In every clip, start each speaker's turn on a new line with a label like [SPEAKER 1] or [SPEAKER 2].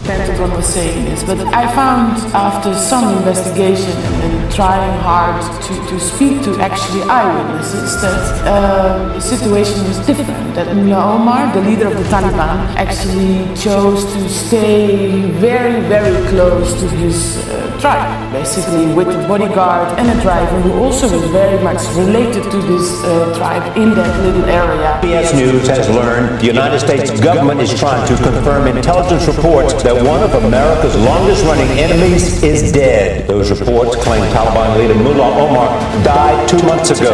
[SPEAKER 1] Pentagon was saying this, but I found after some investigation and trying hard to speak to actually eyewitnesses that the situation was different. That Mullah Omar, the leader of the Taliban, actually chose to stay very, very close to his tribe, basically with a bodyguard and a driver who also was very much related to this tribe in that little area.
[SPEAKER 2] PBS News has learned the United States government is trying to confirm intelligence reports that one of America's longest-running enemies is dead. Those reports claim Taliban leader Mullah Omar died 2 months ago.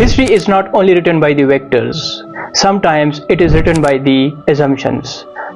[SPEAKER 3] History is not only written by the victors, sometimes it is written by the assumptions.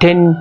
[SPEAKER 3] $10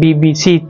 [SPEAKER 3] BBC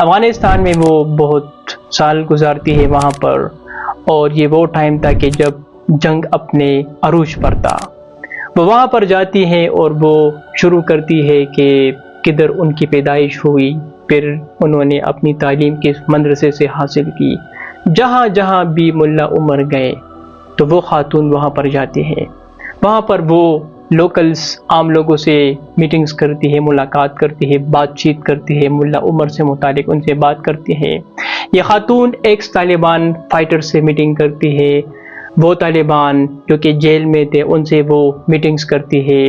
[SPEAKER 3] Afghanistan میں وہ بہت سال گزارتی ہے وہاں پر، اور یہ وہ time تھا کہ جب جنگ اپنے عروج پر تھا۔ وہ وہاں پر جاتی ہیں اور وہ شروع کرتی ہے کہ کدھر ان کی پیدائش ہوئی، پھر انہوں نے اپنی تعلیم کس مدرسے سے حاصل کی۔ جہاں جہاں بھی ملا عمر گئے تو وہ خاتون وہاں پر جاتی ہیں، وہاں پر وہ لوکلز عام لوگوں سے میٹنگز کرتی ہے، ملاقات کرتی ہے، بات چیت کرتی ہے، ملا عمر سے متعلق ان سے بات کرتی ہے۔ یہ خاتون ایکس طالبان فائٹر سے میٹنگ کرتی ہے، وہ طالبان جو کہ جیل میں تھے ان سے وہ میٹنگز کرتی ہے۔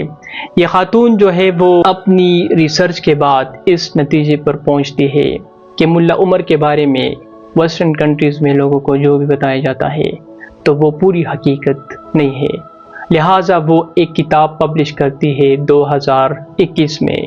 [SPEAKER 3] یہ خاتون جو ہے وہ اپنی ریسرچ کے بعد اس نتیجے پر پہنچتی ہے کہ ملا عمر کے بارے میں ویسٹرن کنٹریز میں لوگوں کو جو بھی بتایا جاتا ہے تو وہ پوری حقیقت نہیں ہے، لہٰذا وہ ایک کتاب پبلش کرتی ہے 2021 میں۔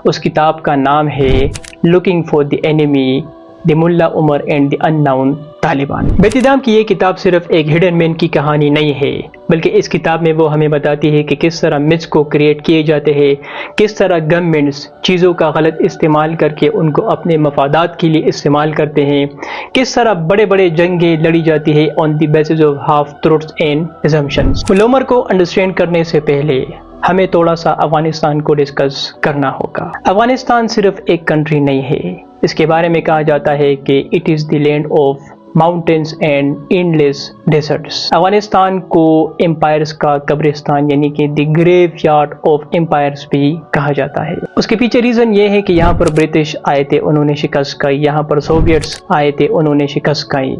[SPEAKER 3] اس کتاب کا نام ہے لوکنگ فار دی اینیمی، دی ملا عمر اینڈ دی ان نون طالبان۔ بیتدام کی یہ کتاب صرف ایک ہڈن مین کی کہانی نہیں ہے، بلکہ اس کتاب میں وہ ہمیں بتاتی ہے کہ کس طرح متس کو کریٹ کیے جاتے ہیں، کس طرح گورنمنٹس چیزوں کا غلط استعمال کر کے ان کو اپنے مفادات کے لیے استعمال کرتے ہیں، کس طرح بڑے بڑے جنگیں لڑی جاتی ہے on the basis of half truths and assumptions. Mullah Omar کو انڈرسٹینڈ کرنے سے پہلے ہمیں تھوڑا سا افغانستان کو ڈسکس کرنا ہوگا۔ افغانستان صرف ایک کنٹری نہیں ہے، اس کے بارے میں کہا جاتا ہے کہ it is the land of mountains and endless deserts. Afghanistan کو امپائرز کا قبرستان یعنی کہ the graveyard of empires بھی کہا جاتا ہے۔ اس کے پیچھے ریزن یہ ہے کہ یہاں پر برٹش آئے تھے، انہوں نے شکست کھائی، یہاں پر سوویٹس آئے تھے، انہوں نے شکست کھائی،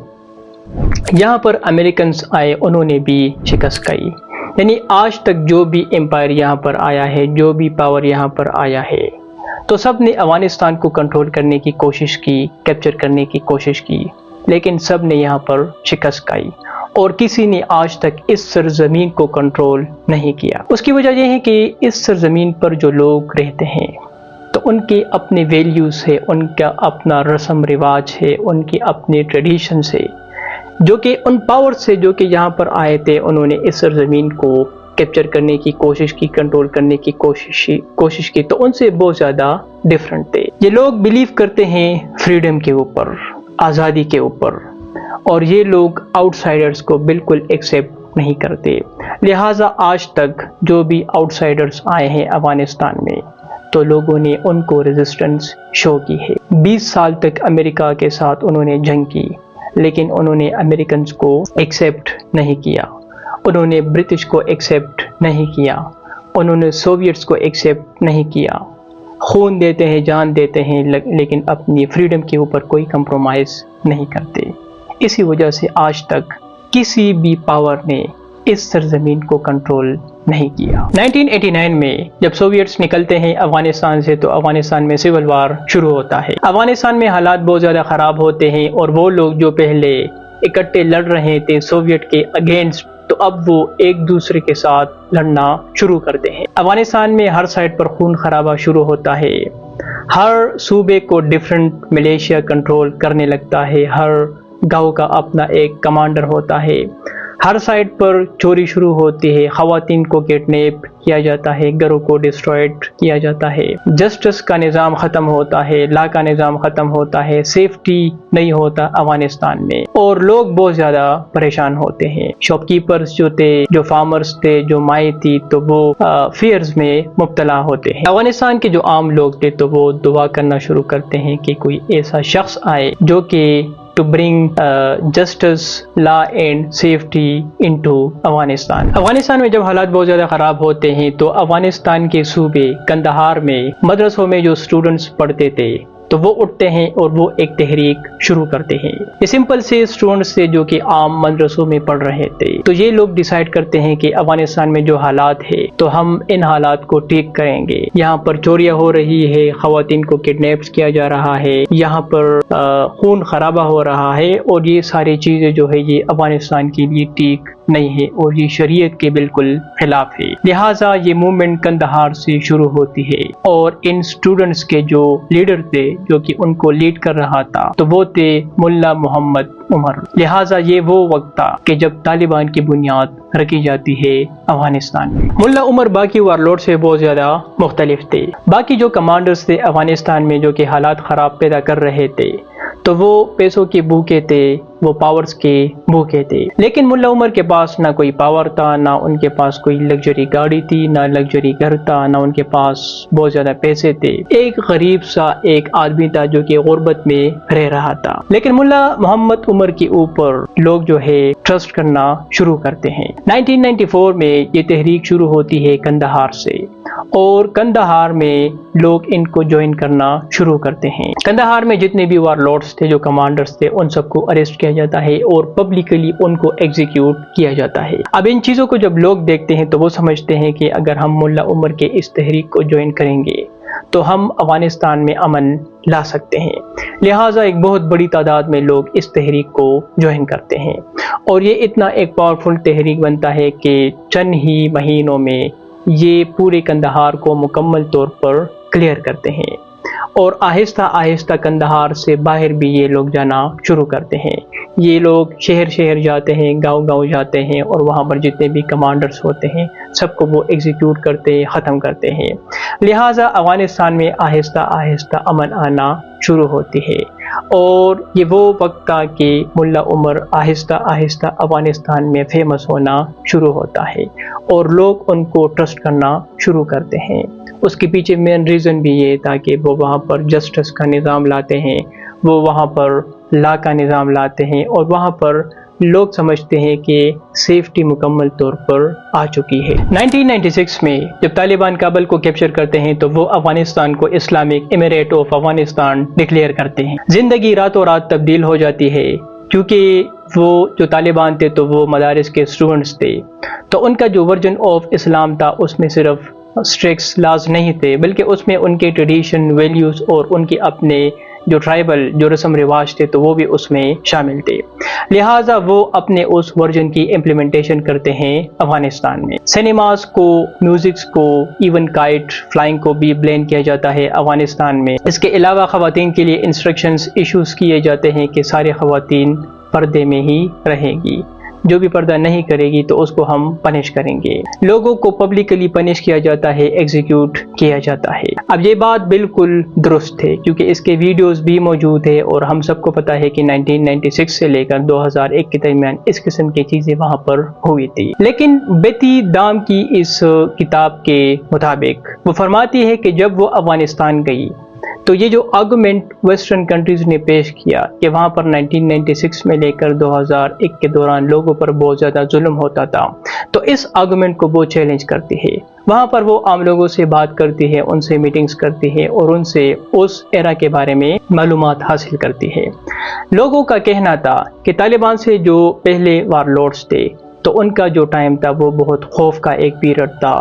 [SPEAKER 3] یہاں پر امریکنز آئے، انہوں نے بھی شکست کھائی۔ یعنی آج تک جو بھی امپائر یہاں پر آیا ہے، جو بھی پاور یہاں پر آیا ہے، تو سب نے افغانستان کو کنٹرول کرنے کی کوشش کی، کیپچر کرنے کی کوشش کی، لیکن سب نے یہاں پر شکست کھائی اور کسی نے آج تک اس سرزمین کو کنٹرول نہیں کیا۔ اس کی وجہ یہ ہے کہ اس سرزمین پر جو لوگ رہتے ہیں تو ان کے اپنے ویلیوز ہے، ان کا اپنا رسم رواج ہے، ان کی اپنے ٹریڈیشنز ہے، جو کہ ان پاور سے جو کہ یہاں پر آئے تھے انہوں نے اس سرزمین کو کیپچر کرنے کی کوشش کی، کنٹرول کرنے کی کوشش کی، تو ان سے بہت زیادہ ڈیفرنٹ تھے۔ یہ لوگ بلیو کرتے ہیں فریڈم کے اوپر، آزادی کے اوپر، اور یہ لوگ آؤٹ سائڈرز کو بالکل ایکسیپٹ نہیں کرتے، لہٰذا آج تک جو بھی آؤٹ سائڈرز آئے ہیں افغانستان میں تو لوگوں نے ان کو ریزسٹنس شو کی ہے۔ 20 سال تک امریکہ کے ساتھ انہوں نے جنگ کی، لیکن انہوں نے امریکنز کو ایکسیپٹ نہیں کیا، انہوں نے برٹش کو ایکسیپٹ نہیں کیا، انہوں نے سوویٹس کو ایکسیپٹ نہیں کیا۔ خون دیتے ہیں، جان دیتے ہیں، لیکن اپنی فریڈم کے اوپر کوئی کمپرومائز نہیں کرتے۔ اسی وجہ سے آج تک کسی بھی پاور نے اس سرزمین کو کنٹرول نہیں کیا۔ 1989 میں جب سوویٹس نکلتے ہیں افغانستان سے تو افغانستان میں سول وار شروع ہوتا ہے۔ افغانستان میں حالات بہت زیادہ خراب ہوتے ہیں اور وہ لوگ جو پہلے اکٹھے لڑ رہے تھے سوویٹ کے اگینسٹ، تو اب وہ ایک دوسرے کے ساتھ لڑنا شروع کرتے ہیں۔ افغانستان میں ہر سائڈ پر خون خرابہ شروع ہوتا ہے، ہر صوبے کو ڈیفرنٹ ملیشیا کنٹرول کرنے لگتا ہے، ہر گاؤں کا اپنا ایک کمانڈر ہوتا ہے، ہر سائڈ پر چوری شروع ہوتی ہے، خواتین کو کڈنیپ کیا جاتا ہے، گھروں کو ڈسٹرائڈ کیا جاتا ہے، جسٹس کا نظام ختم ہوتا ہے، لا کا نظام ختم ہوتا ہے، سیفٹی نہیں ہوتا افغانستان میں، اور لوگ بہت زیادہ پریشان ہوتے ہیں۔ شاپ کیپرز جو تھے، جو فارمرز تھے، جو مائیں تھی، تو وہ فیئرز میں مبتلا ہوتے ہیں۔ افغانستان کے جو عام لوگ تھے تو وہ دعا کرنا شروع کرتے ہیں کہ کوئی ایسا شخص آئے جو کہ to bring justice, law and safety into Afghanistan. Afghanistan میں جب حالات بہت زیادہ خراب ہوتے ہیں تو افغانستان کے صوبے قندھار میں مدرسوں میں جو اسٹوڈنٹس پڑھتے تھے تو وہ اٹھتے ہیں اور وہ ایک تحریک شروع کرتے ہیں۔ یہ سمپل سے اسٹوڈنٹس تھے جو کہ عام مدرسوں میں پڑھ رہے تھے، تو یہ لوگ ڈیسائیڈ کرتے ہیں کہ افغانستان میں جو حالات ہے تو ہم ان حالات کو ٹھیک کریں گے۔ یہاں پر چوریاں ہو رہی ہے، خواتین کو کڈنیپس کیا جا رہا ہے، یہاں پر خون خرابہ ہو رہا ہے، اور یہ ساری چیزیں جو ہے یہ افغانستان کے لیے ٹھیک نہیں ہے اور یہ شریعت کے بالکل خلاف ہے۔ لہٰذا یہ موومنٹ قندھار سے شروع ہوتی ہے، اور ان اسٹوڈنٹس کے جو لیڈر تھے، جو کہ ان کو لیڈ کر رہا تھا تو وہ تھے ملا محمد عمر۔ لہٰذا یہ وہ وقت تھا کہ جب طالبان کی بنیاد رکھی جاتی ہے افغانستان میں۔ ملا عمر باقی وارلورڈ سے بہت زیادہ مختلف تھے۔ باقی جو کمانڈرز تھے افغانستان میں جو کہ حالات خراب پیدا کر رہے تھے تو وہ پیسوں کے بھوکے تھے، وہ پاورز کے بھوکے تھے، لیکن ملا عمر کے پاس نہ کوئی پاور تھا، نہ ان کے پاس کوئی لگژری گاڑی تھی، نہ لگژری گھر تھا، نہ ان کے پاس بہت زیادہ پیسے تھے۔ ایک غریب سا ایک آدمی تھا جو کہ غربت میں رہ رہا تھا، لیکن ملا محمد عمر کے اوپر لوگ جو ہے ٹرسٹ کرنا شروع کرتے ہیں۔ 1994 میں یہ تحریک شروع ہوتی ہے کندہار سے، اور کندہار میں لوگ ان کو جوائن کرنا شروع کرتے ہیں۔ کندہار میں جتنے بھی وارلورڈز تھے، جو کمانڈرز تھے، ان سب کو اریسٹ کیا جاتا ہے اور پبلکلی ان کو ایگزیکیوٹ کیا جاتا ہے۔ اب ان چیزوں کو جب لوگ دیکھتے ہیں تو وہ سمجھتے ہیں کہ اگر ہم ملا عمر کے اس تحریک کو جوائن کریں گے تو ہم افغانستان میں امن لا سکتے ہیں، لہٰذا ایک بہت بڑی تعداد میں لوگ اس تحریک کو جوائن کرتے ہیں، اور یہ اتنا ایک پاورفل تحریک بنتا ہے کہ چند ہی مہینوں میں یہ پورے کندہار کو مکمل طور پر کلیئر کرتے ہیں، اور آہستہ آہستہ کندہار سے باہر بھی یہ لوگ جانا شروع کرتے ہیں۔ یہ لوگ شہر شہر جاتے ہیں، گاؤں گاؤں جاتے ہیں، اور وہاں پر جتنے بھی کمانڈرز ہوتے ہیں سب کو وہ ایگزیکیوٹ کرتے، ختم کرتے ہیں۔ لہٰذا افغانستان میں آہستہ آہستہ امن آنا شروع ہوتی ہے، اور یہ وہ وقت تھا کہ ملا عمر آہستہ آہستہ افغانستان میں فیمس ہونا شروع ہوتا ہے، اور لوگ ان کو ٹرسٹ کرنا شروع کرتے ہیں۔ اس کے پیچھے مین ریزن بھی یہ تھا کہ وہ وہاں پر جسٹس کا نظام لاتے ہیں، وہ وہاں پر لا کا نظام لاتے ہیں، اور وہاں پر لوگ سمجھتے ہیں کہ سیفٹی مکمل طور پر آ چکی ہے۔ 1996 میں جب طالبان کابل کو کیپچر کرتے ہیں تو وہ افغانستان کو اسلامک ایمریٹ آف افغانستان ڈکلیئر کرتے ہیں۔ زندگی راتوں رات تبدیل ہو جاتی ہے، کیونکہ وہ جو طالبان تھے تو وہ مدارس کے اسٹوڈنٹس تھے، تو ان کا جو ورژن آف اسلام تھا اس میں صرف اسٹرکس لاز نہیں تھے، بلکہ اس میں ان کے ٹریڈیشن، ویلیوز اور ان کے اپنے جو ٹرائبل جو رسم رواج تھے تو وہ بھی اس میں شامل تھے۔ لہٰذا وہ اپنے اس ورژن کی امپلیمنٹیشن کرتے ہیں افغانستان میں۔ سینماز کو، میوزکس کو، ایون کائٹ فلائنگ کو بھی بلین کیا جاتا ہے افغانستان میں۔ اس کے علاوہ خواتین کے لیے انسٹرکشنز ایشوز کیے جاتے ہیں کہ سارے خواتین پردے میں ہی رہیں گی، جو بھی پردہ نہیں کرے گی تو اس کو ہم پنش کریں گے۔ لوگوں کو پبلکلی پنش کیا جاتا ہے، ایگزیکیوٹ کیا جاتا ہے۔ اب یہ بات بالکل درست ہے، کیونکہ اس کے ویڈیوز بھی موجود ہے، اور ہم سب کو پتا ہے کہ 1996 سے لے کر 2001 کے درمیان اس قسم کی چیزیں وہاں پر ہوئی تھی۔ لیکن بیتی دام کی اس کتاب کے مطابق وہ فرماتی ہے کہ جب وہ افغانستان گئی تو یہ جو آرگومنٹ ویسٹرن کنٹریز نے پیش کیا کہ وہاں پر 1996 میں لے کر 2001 کے دوران لوگوں پر بہت زیادہ ظلم ہوتا تھا، تو اس آرگومنٹ کو وہ چیلنج کرتی ہے۔ وہاں پر وہ عام لوگوں سے بات کرتی ہے، ان سے میٹنگز کرتی ہے، اور ان سے اس ایرا کے بارے میں معلومات حاصل کرتی ہے۔ لوگوں کا کہنا تھا کہ طالبان سے جو پہلے وارلورڈز تھے تو ان کا جو ٹائم تھا وہ بہت خوف کا ایک پیریڈ تھا۔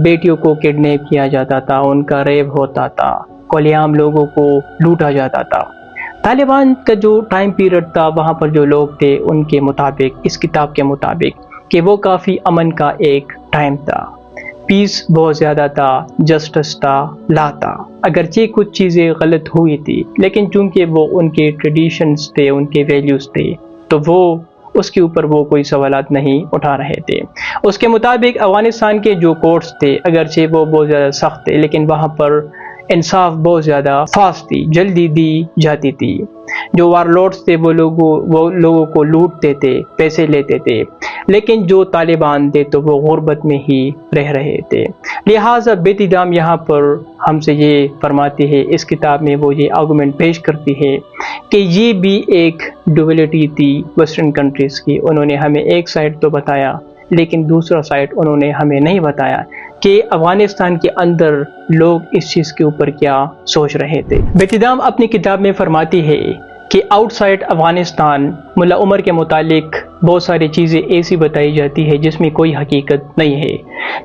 [SPEAKER 3] بیٹیوں کو کڈنیپ کیا جاتا تھا، ان کا ریپ ہوتا تھا، کھلے عام لوگوں کو لوٹا جاتا تھا۔ طالبان کا جو ٹائم پیریڈ تھا وہاں پر جو لوگ تھے ان کے مطابق، اس کتاب کے مطابق، کہ وہ کافی امن کا ایک ٹائم تھا، پیس بہت زیادہ تھا، جسٹس تھا، لا تھا۔ اگرچہ کچھ چیزیں غلط ہوئی تھی، لیکن چونکہ وہ ان کے ٹریڈیشنز تھے، ان کے ویلیوز تھے، تو وہ اس کے اوپر وہ کوئی سوالات نہیں اٹھا رہے تھے۔ اس کے مطابق افغانستان کے جو کورٹس تھے اگرچہ وہ بہت زیادہ سخت تھے، لیکن وہاں پر انصاف بہت زیادہ فاسٹ تھی، جلدی دی جاتی تھی۔ جو وارلورڈز تھے وہ لوگوں کو لوٹتے تھے، پیسے لیتے تھے، لیکن جو طالبان تھے تو وہ غربت میں ہی رہ رہے تھے۔ لہٰذا بیتی دام یہاں پر ہم سے یہ فرماتی ہے، اس کتاب میں وہ یہ آرگومنٹ پیش کرتی ہے کہ یہ بھی ایک ڈویلٹی تھی ویسٹرن کنٹریز کی۔ انہوں نے ہمیں ایک سائڈ تو بتایا، لیکن دوسرا سائڈ انہوں نے ہمیں نہیں بتایا کہ افغانستان کے اندر لوگ اس چیز کے اوپر کیا سوچ رہے تھے۔ بیتی دام اپنی کتاب میں فرماتی ہے کہ آؤٹ سائڈ افغانستان ملا عمر کے متعلق بہت ساری چیزیں ایسی بتائی جاتی ہے جس میں کوئی حقیقت نہیں ہے۔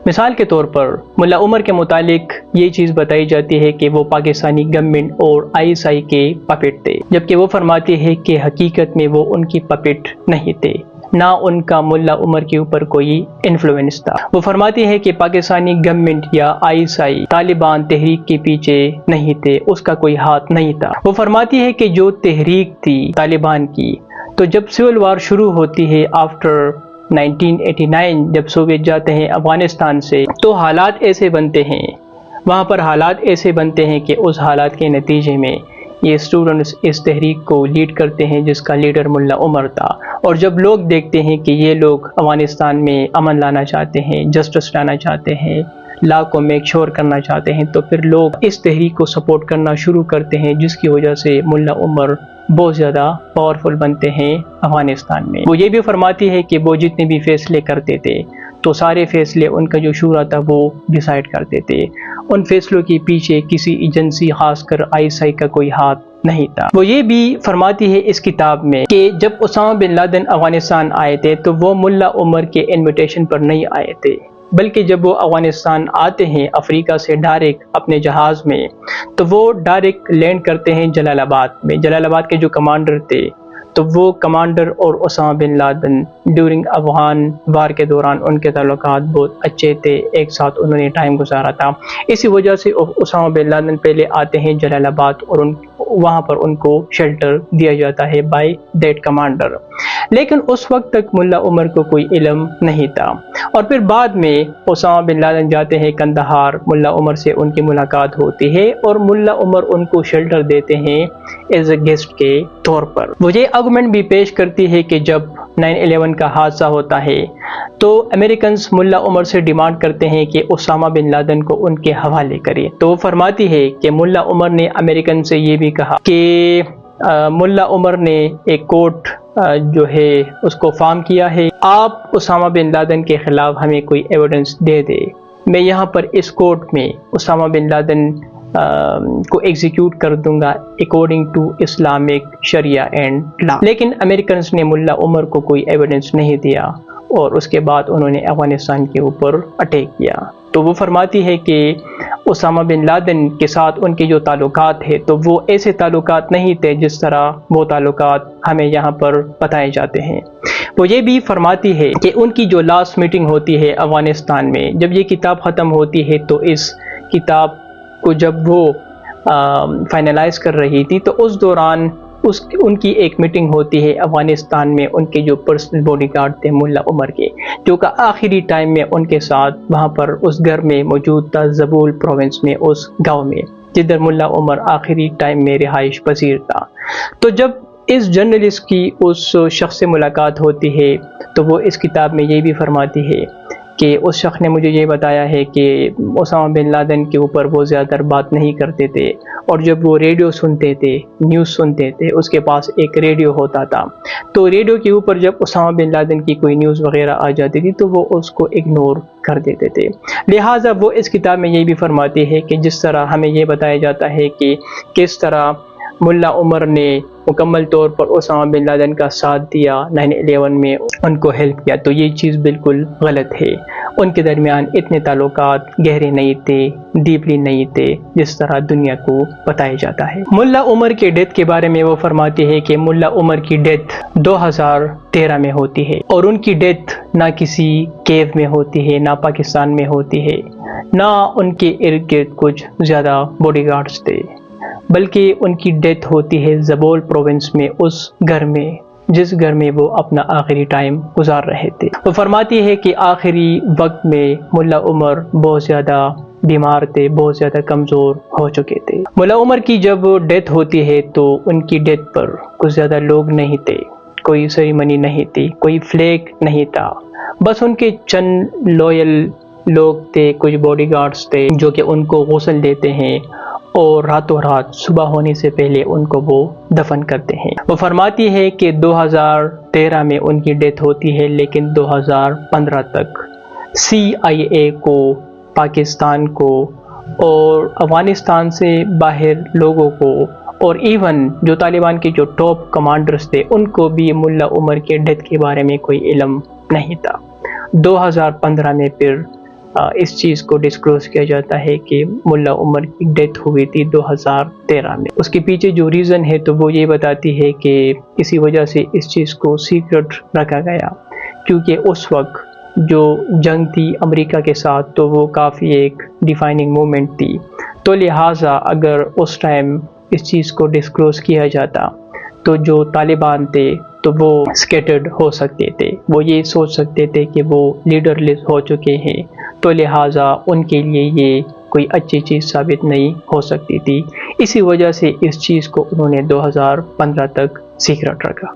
[SPEAKER 3] مثال کے طور پر ملا عمر کے متعلق یہ چیز بتائی جاتی ہے کہ وہ پاکستانی گورنمنٹ اور ISI کے پپٹ تھے، جبکہ وہ فرماتی ہے کہ حقیقت میں وہ ان کی پپٹ نہیں تھے۔ نہ ان کا ملا عمر کے اوپر کوئی انفلوئنس تھا۔ وہ فرماتی ہے کہ پاکستانی گورنمنٹ یا ISI طالبان تحریک کے پیچھے نہیں تھے، اس کا کوئی ہاتھ نہیں تھا۔ وہ فرماتی ہے کہ جو تحریک تھی طالبان کی، تو جب سول وار شروع ہوتی ہے آفٹر 1989، جب سوویت جاتے ہیں افغانستان سے، تو حالات ایسے بنتے ہیں، وہاں پر حالات ایسے بنتے ہیں کہ اس حالات کے نتیجے میں یہ اسٹوڈنٹس اس تحریک کو لیڈ کرتے ہیں جس کا لیڈر ملا عمر تھا۔ اور جب لوگ دیکھتے ہیں کہ یہ لوگ افغانستان میں امن لانا چاہتے ہیں، جسٹس لانا چاہتے ہیں، لا کو میک شور کرنا چاہتے ہیں، تو پھر لوگ اس تحریک کو سپورٹ کرنا شروع کرتے ہیں، جس کی وجہ سے ملا عمر بہت زیادہ پاورفل بنتے ہیں افغانستان میں۔ وہ یہ بھی فرماتی ہے کہ وہ جتنے بھی فیصلے کرتے تھے تو سارے فیصلے ان کا جو شورا تھا وہ ڈیسائیڈ کرتے تھے، ان فیصلوں کے پیچھے کسی ایجنسی خاص کر ISI کا کوئی ہاتھ نہیں تھا۔ وہ یہ بھی فرماتی ہے اس کتاب میں کہ جب اسامہ بن لادن افغانستان آئے تھے تو وہ ملا عمر کے انویٹیشن پر نہیں آئے تھے، بلکہ جب وہ افغانستان آتے ہیں افریقہ سے ڈائریکٹ اپنے جہاز میں، تو وہ ڈائریکٹ لینڈ کرتے ہیں جلال آباد میں۔ جلال آباد کے جو کمانڈر تھے، تو وہ کمانڈر اور Osama bin Laden during Afghan war کے دوران ان کے تعلقات بہت اچھے تھے، ایک ساتھ انہوں نے ٹائم گزارا تھا۔ اسی وجہ سے اسامہ بن لادن پہلے آتے ہیں جلال آباد اور وہاں پر ان کو شیلٹر دیا جاتا ہے بائی دیٹ کمانڈر۔ لیکن اس وقت تک ملا عمر کو کوئی علم نہیں تھا، اور پھر بعد میں اسامہ بن لادن جاتے ہیں کندہار، ملا عمر سے ان کی ملاقات ہوتی ہے اور ملا عمر ان کو شیلٹر دیتے ہیں ایز اے گیسٹ کے طور پر۔ وہ یہ آرگومنٹ بھی پیش کرتی ہے کہ جب 9/11 کا حادثہ ہوتا ہے تو امریکنز ملا عمر سے ڈیمانڈ کرتے ہیں کہ اسامہ بن لادن کو ان کے حوالے کرے، تو وہ فرماتی ہے کہ ملا عمر نے امریکن سے یہ بھی کہا کہ ملا عمر نے ایک کورٹ جو ہے اس کو فارم کیا ہے، آپ اسامہ بن لادن کے خلاف ہمیں کوئی ایویڈنس دے دے، میں یہاں پر اس کورٹ میں اسامہ بن لادن کو ایگزیکیوٹ کر دوں گا according to Islamic Shariah and لا۔ لیکن امریکنز نے ملا عمر کو کوئی ایویڈنس نہیں دیا اور اس کے بعد انہوں نے افغانستان کے اوپر اٹیک کیا۔ تو وہ فرماتی ہے کہ اسامہ بن لادن کے ساتھ ان کے جو تعلقات ہیں تو وہ ایسے تعلقات نہیں تھے جس طرح وہ تعلقات ہمیں یہاں پر بتائے جاتے ہیں۔ وہ یہ بھی فرماتی ہے کہ ان کی جو لاسٹ میٹنگ ہوتی ہے افغانستان میں، جب یہ کتاب ختم ہوتی ہے تو اس کتاب کو جب وہ فائنلائز کر رہی تھی تو اس دوران ان کی ایک میٹنگ ہوتی ہے افغانستان میں، ان کے جو پرسنل باڈی گارڈ تھے ملا عمر کے، جو کہ آخری ٹائم میں ان کے ساتھ وہاں پر اس گھر میں موجود تھا، زبول پروونس میں، اس گاؤں میں جدھر ملا عمر آخری ٹائم میں رہائش پذیر تھا۔ تو جب اس جرنلسٹ کی اس شخص سے ملاقات ہوتی ہے تو وہ اس کتاب میں یہ بھی فرماتی ہے کہ اس شخص نے مجھے یہ بتایا ہے کہ اسامہ بن لادن کے اوپر وہ زیادہ بات نہیں کرتے تھے، اور جب وہ ریڈیو سنتے تھے، نیوز سنتے تھے، اس کے پاس ایک ریڈیو ہوتا تھا، تو ریڈیو کے اوپر جب اسامہ بن لادن کی کوئی نیوز وغیرہ آ جاتی تھی تو وہ اس کو اگنور کر دیتے تھے۔ لہٰذا وہ اس کتاب میں یہ بھی فرماتی ہے کہ جس طرح ہمیں یہ بتایا جاتا ہے کہ کس طرح ملا عمر نے مکمل طور پر اسامہ بن لادن کا ساتھ دیا 9/11 میں، ان کو ہیلپ کیا، تو یہ چیز بالکل غلط ہے۔ ان کے درمیان اتنے تعلقات گہرے نہیں تھے، ڈیپلی نہیں تھے جس طرح دنیا کو بتایا جاتا ہے۔ ملا عمر کے ڈیتھ کے بارے میں وہ فرماتی ہے کہ ملا عمر کی ڈیتھ 2013 میں ہوتی ہے، اور ان کی ڈیتھ نہ کسی کیو میں ہوتی ہے، نہ پاکستان میں ہوتی ہے، نہ ان کے ارد گرد کچھ زیادہ باڈی گارڈز تھے، بلکہ ان کی ڈیتھ ہوتی ہے زبول پروونس میں، اس گھر میں جس گھر میں وہ اپنا آخری ٹائم گزار رہے تھے۔ وہ فرماتی ہے کہ آخری وقت میں ملا عمر بہت زیادہ بیمار تھے، بہت زیادہ کمزور ہو چکے تھے۔ ملا عمر کی جب ڈیتھ ہوتی ہے تو ان کی ڈیتھ پر کچھ زیادہ لوگ نہیں تھے، کوئی سیریمنی نہیں تھی، کوئی فلیگ نہیں تھا، بس ان کے چند لویل لوگ تھے، کچھ باڈی گارڈز تھے جو کہ ان کو غسل دیتے ہیں اور راتوں رات صبح ہونے سے پہلے ان کو وہ دفن کرتے ہیں۔ وہ فرماتی ہے کہ 2013 میں ان کی ڈیتھ ہوتی ہے، لیکن 2015 تک CIA کو، پاکستان کو اور افغانستان سے باہر لوگوں کو، اور ایون جو طالبان کے جو ٹاپ کمانڈرز تھے ان کو بھی ملا عمر کے ڈیتھ کے بارے میں کوئی علم نہیں تھا۔ 2015 میں پھر اس چیز کو ڈسکلوز کیا جاتا ہے کہ ملا عمر کی ڈیتھ ہوئی تھی 2013 میں۔ اس کے پیچھے جو ریزن ہے تو وہ یہ بتاتی ہے کہ کسی وجہ سے اس چیز کو سیکرٹ رکھا گیا۔ کیونکہ اس وقت جو جنگ تھی امریکہ کے ساتھ تو وہ کافی ایک ڈیفائننگ مومنٹ تھی، تو لہٰذا اگر اس ٹائم اس چیز کو ڈسکلوز کیا جاتا تو جو طالبان تھے تو وہ اسکیٹرڈ ہو سکتے تھے، وہ یہ سوچ سکتے تھے کہ وہ لیڈر لیس ہو چکے ہیں، تو لہٰذا ان کے لیے یہ کوئی اچھی چیز ثابت نہیں ہو سکتی تھی۔ اسی وجہ سے اس چیز کو انہوں نے 2015 تک سیکرٹ رکھا۔